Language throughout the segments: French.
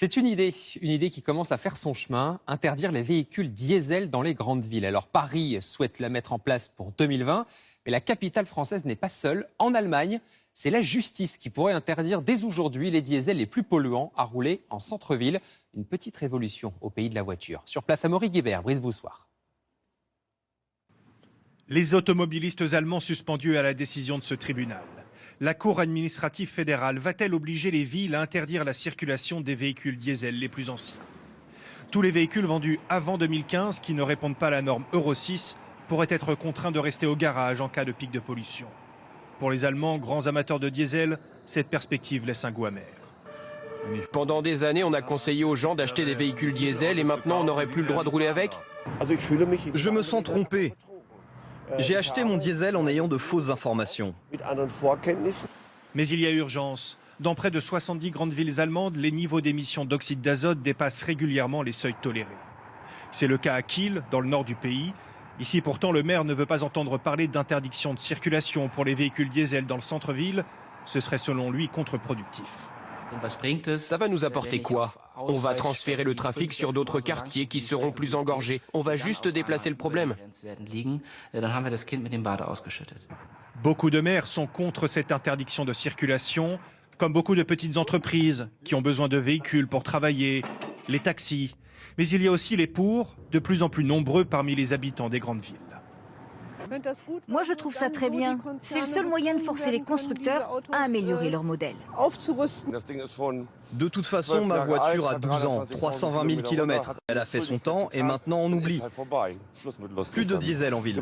C'est une idée qui commence à faire son chemin, interdire les véhicules diesel dans les grandes villes. Alors Paris souhaite la mettre en place pour 2020, mais la capitale française n'est pas seule. En Allemagne, c'est la justice qui pourrait interdire dès aujourd'hui les diesels les plus polluants à rouler en centre-ville. Une petite révolution au pays de la voiture. Sur place, Amaury Guébert, Brice Boussoir. Les automobilistes allemands suspendus à la décision de ce tribunal. La Cour administrative fédérale va-t-elle obliger les villes à interdire la circulation des véhicules diesel les plus anciens? Tous les véhicules vendus avant 2015 qui ne répondent pas à la norme Euro 6 pourraient être contraints de rester au garage en cas de pic de pollution. Pour les Allemands, grands amateurs de diesel, cette perspective laisse un goût amer. Pendant des années, on a conseillé aux gens d'acheter des véhicules diesel et maintenant on n'aurait plus le droit de rouler avec? Je me sens trompé. J'ai acheté mon diesel en ayant de fausses informations. Mais il y a urgence. Dans près de 70 grandes villes allemandes, les niveaux d'émissions d'oxyde d'azote dépassent régulièrement les seuils tolérés. C'est le cas à Kiel, dans le nord du pays. Ici, pourtant, le maire ne veut pas entendre parler d'interdiction de circulation pour les véhicules diesel dans le centre-ville. Ce serait selon lui contre-productif. Ça va nous apporter quoi? On va transférer le trafic sur d'autres quartiers qui seront plus engorgés. On va juste déplacer le problème. Beaucoup de maires sont contre cette interdiction de circulation, comme beaucoup de petites entreprises qui ont besoin de véhicules pour travailler, les taxis. Mais il y a aussi les pour, de plus en plus nombreux parmi les habitants des grandes villes. Moi, je trouve ça très bien. C'est le seul moyen de forcer les constructeurs à améliorer leur modèle. De toute façon, ma voiture a 12 ans, 320 000 km. Elle a fait son temps et maintenant on oublie. Plus de diesel en ville.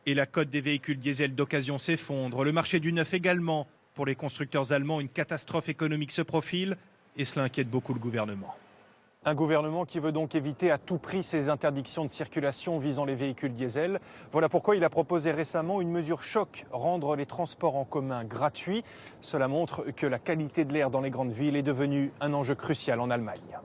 Et la cote des véhicules diesel d'occasion s'effondre. Le marché du neuf également. Pour les constructeurs allemands, une catastrophe économique se profile et cela inquiète beaucoup le gouvernement. Un gouvernement qui veut donc éviter à tout prix ces interdictions de circulation visant les véhicules diesel. Voilà pourquoi il a proposé récemment une mesure choc, rendre les transports en commun gratuits. Cela montre que la qualité de l'air dans les grandes villes est devenue un enjeu crucial en Allemagne.